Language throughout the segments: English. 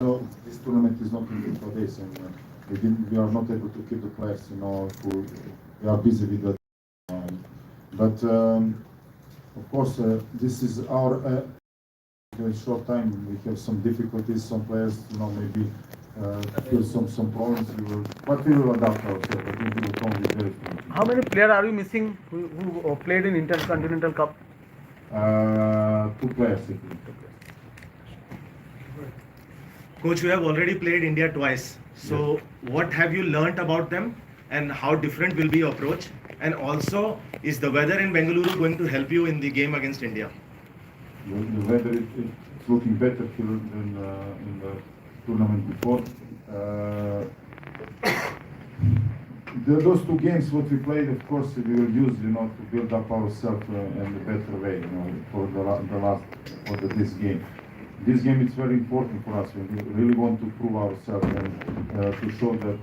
No, this tournament is not in for this, and we are not able to keep the players, who we are busy with that. But of course, this is our short time. We have some difficulties. Some players, maybe feel some problems. But we will adapt ourselves. I think we will come with very. How many players are you missing who played in Intercontinental Cup? Two players, I think. Coach, you have already played India twice. So, yes. What have you learnt about them, and how different will be your approach? And also, is the weather in Bengaluru going to help you in the game against India? The weather is looking better here than in the tournament before. Those two games, what we played, of course, we will use, to build up ourselves in a better way, for this game. This game is very important for us. We really want to prove ourselves and to show that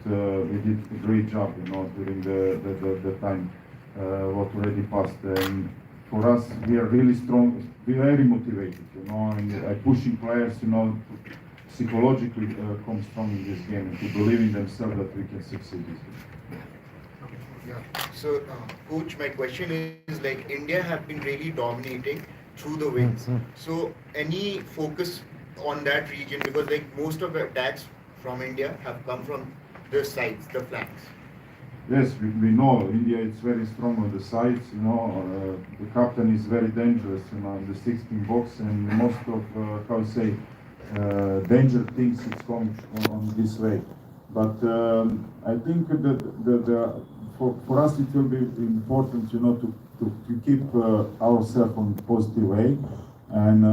we did a great job, during the time what already passed. And for us, we are really strong, we are very motivated, and pushing players, to psychologically come strong in this game and to believe in themselves that we can succeed this game. Yeah. So, coach, my question is like India have been really dominating through the wings. So, any focus on that region, because like most of the attacks from India have come from the sides, the flanks. Yes, we know India is very strong on the sides. The captain is very dangerous, in the 16 box, and most of danger things is coming on this way. But I think that for us it will be important, to keep ourselves on positive way. And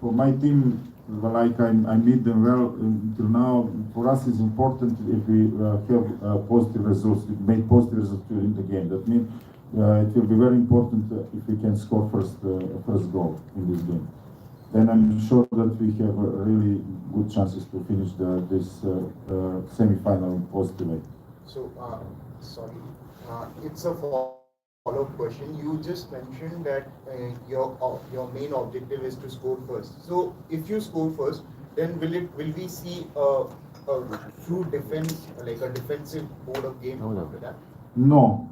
for my team, like I meet them well until now. For us, it's important if we have positive results, make positive results during the game. That means it will be very important if we can score first goal in this game. Then I'm sure that we have really good chances to finish this semi-final in positive way. So, sorry, it's a follow-up question. You just mentioned that your main objective is to score first. So, if you score first, then will we see a true defense, like a defensive mode of game after that? No.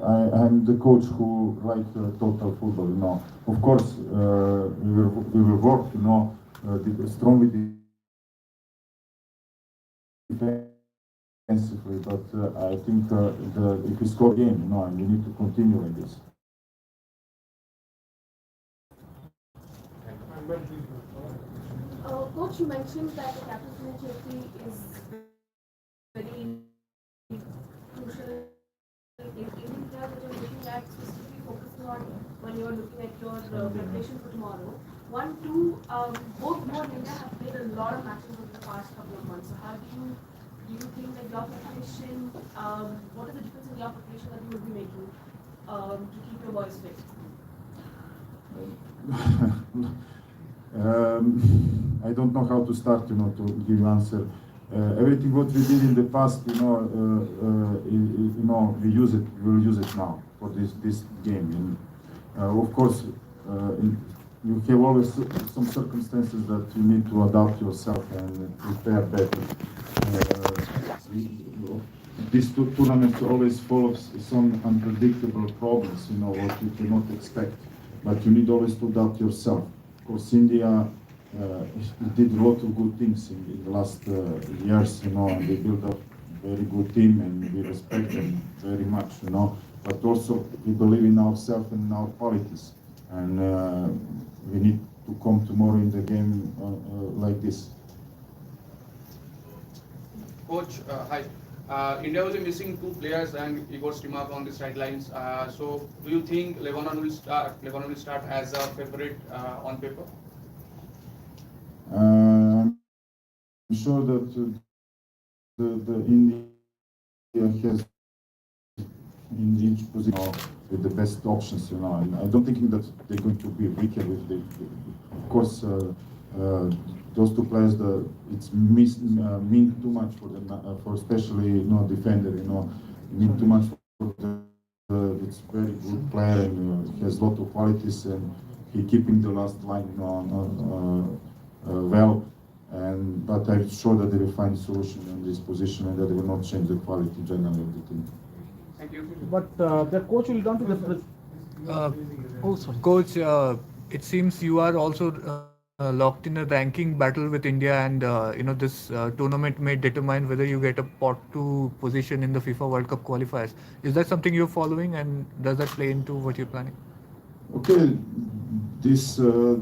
I'm the coach who likes total football. Of course, we will work, strongly defensively, but I think if we score game, and we need to continue like this. Coach, you mentioned that the captaincy is very crucial in India, that you're looking at specifically focusing on when you're looking at your preparation for tomorrow. 1, 2, both you and India have played a lot of matches over the past couple of months. So how do you think that your preparation, what is the difference in your preparation that you will be making to keep your boys fit? I don't know how to start, to give answer. Everything what we did in the past, we use it. We will use it now for this game. And of course, you have always some circumstances that you need to adapt yourself and prepare better. This tournament always follows some unpredictable problems, what you cannot expect. But you need always to adapt yourself. Of course, India did a lot of good things in the last years, and they built up a very good team, and we respect them very much, But also we believe in ourselves and in our qualities, and we need to come tomorrow in the game like this. Coach, hi. India will be missing two players and Igor Stimac on the sidelines. So, do you think Lebanon will start as a favorite on paper? I'm sure that the India has in each position with the best options, And I don't think that they're going to be weaker with of course. Those two players, it's mean too much for them, for especially defender. Mean too much for them. It's very good player and he has a lot of qualities, and he keeping the last line well. But I'm sure that they will find a solution in this position and that they will not change the quality generally of the team. Thank you. But the coach will come to the Coach, it seems you are also locked in a ranking battle with India, and this tournament may determine whether you get a pot to position in the FIFA World Cup qualifiers. Is that something you're following, and does that play into what you're planning? Okay, this we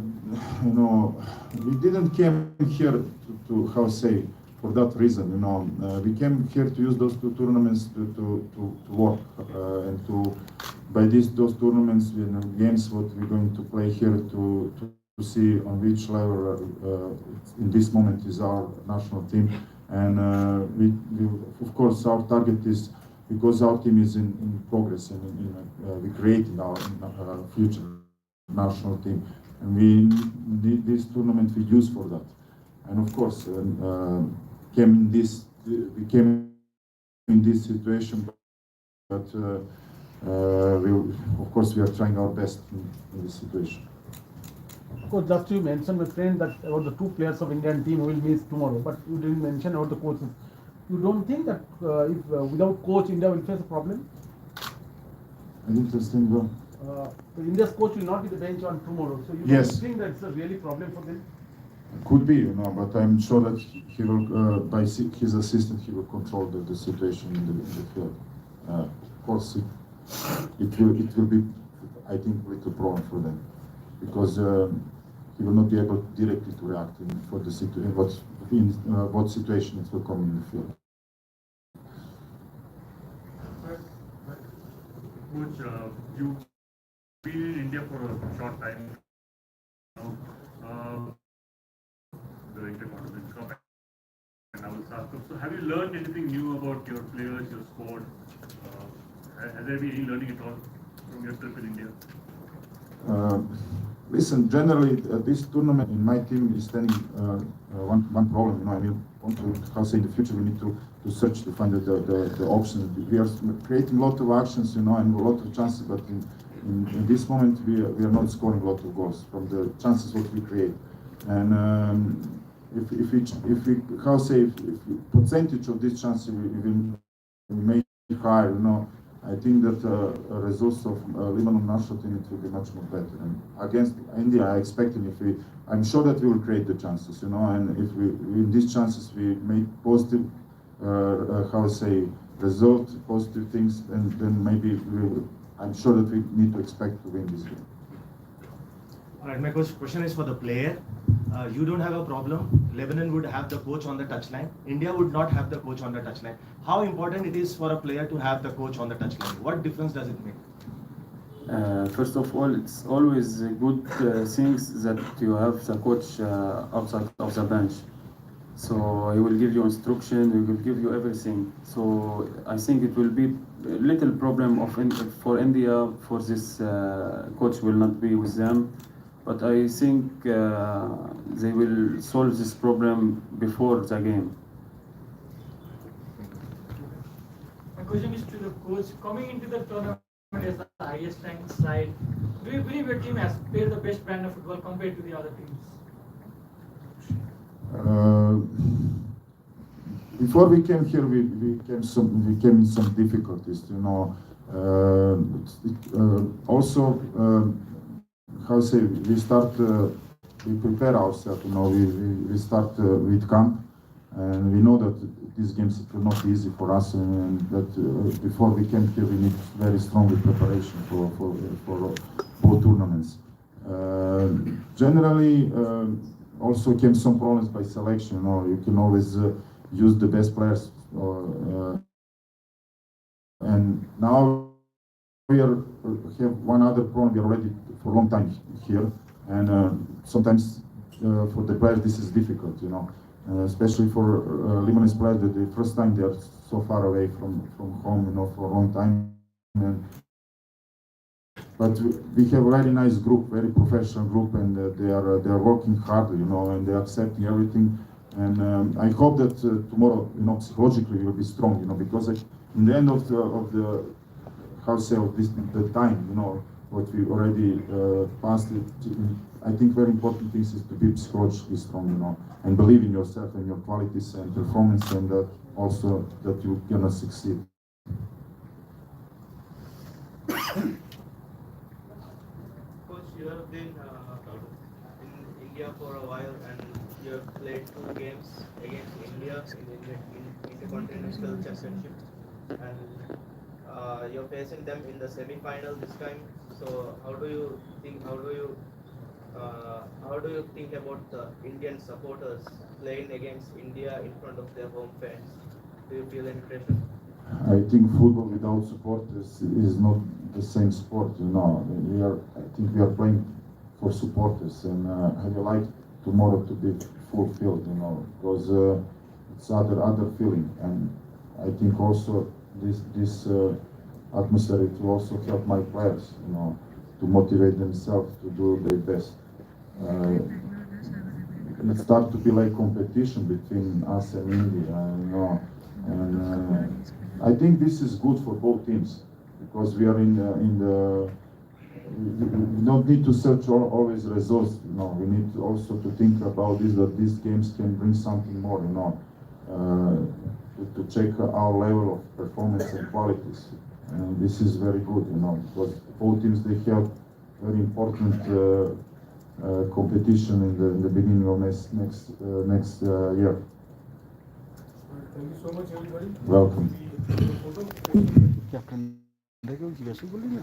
didn't came here to how say for that reason. We came here to use those two tournaments to work and to by those tournaments games what we're going to play here to see on which level in this moment is our national team, and we of course our target is because our team is in progress and we creating our future national team, and we need this tournament we use for that, and of course we came in this situation, but of course we are trying our best in this situation. coach. Just you mentioned, my friend, that about the two players of Indian team will miss tomorrow, but you didn't mention about the coaches. You don't think that if without coach India will face a problem? I understand well. India's coach will not be the bench on tomorrow, so you Yes. don't think that's a really problem for them? Could be, but I'm sure that he will, by his assistant, he will control the situation in the field. Of course, it will be, I think, a little problem for them, because he will not be able directly to react for the situation, what situation it will come in the field. Coach, you've been in India for a short time now. The Intercontinental Cup and now the SAFF Cup. So have you learned anything new about your players, your squad? Has there been any learning at all from your trip in India? Listen, generally, this tournament in my team is standing one problem. I mean, want to, how say in the future we need to search to find the options. We are creating a lot of actions, and a lot of chances, but in this moment we are not scoring a lot of goals from the chances what we create. And if we how say if percentage of these chances we make higher, I think that results of Lebanon national team it will be much more better. And against India, I expect I'm sure that we will create the chances, and if we in these chances we make positive, how say, result, positive things, and then maybe I'm sure that we need to expect to win this game. All right, my question is for the player. You don't have a problem. Lebanon would have the coach on the touchline. India would not have the coach on the touchline. How important it is for a player to have the coach on the touchline? What difference does it make? First of all, it's always good things that you have the coach outside of the bench. So he will give you instruction, he will give you everything. So I think it will be a little problem for India for this coach will not be with them. But I think they will solve this problem before the game. My question is to the coach. Coming into the tournament as the highest ranked side, do you believe your team has played the best brand of football compared to the other teams? Before we came here, we came in some difficulties, also. How say we prepare ourselves, we start with camp, and we know that these games it will not be easy for us, and that before we came here we need very strong preparation for both tournaments. Generally, also came some problems by selection. You can always use the best players, and now we have one other problem. We are already for a long time here, and sometimes for the players this is difficult, especially for Lebanese players. The first time they are so far away from home, for a long time. But we have a very nice group, very professional group, and they are working hard, and they are accepting everything. And I hope that tomorrow, psychologically we will be strong, because in the end of the how say of this the time, what we already passed it I think very important thing is to be psychologically strong, and believe in yourself and your qualities and performance, and that also that you're gonna succeed. Coach, you have been in India for a while and you have played 2 games against India in the Intercontinental Championship, and you're facing them in the semi-final this time. So how do you think? How do you think about the Indian supporters playing against India in front of their home fans? Do you feel any pressure? I think football without supporters is not the same sport. I think we are playing for supporters, and I would like tomorrow to be fulfilled. Because it's other feeling, and I think also this atmosphere it will also help my players. To motivate themselves to do their best. It starts to be like competition between us and India. And I think this is good for both teams because we are in the we don't need to search always results. We need to also to think about this that these games can bring something more. To check our level of performance and qualities. And this is very good. Because both teams they have very important competition in the beginning of next year. Thank you so much, everybody. Welcome. Captain, देखो जैसे बोलेंगे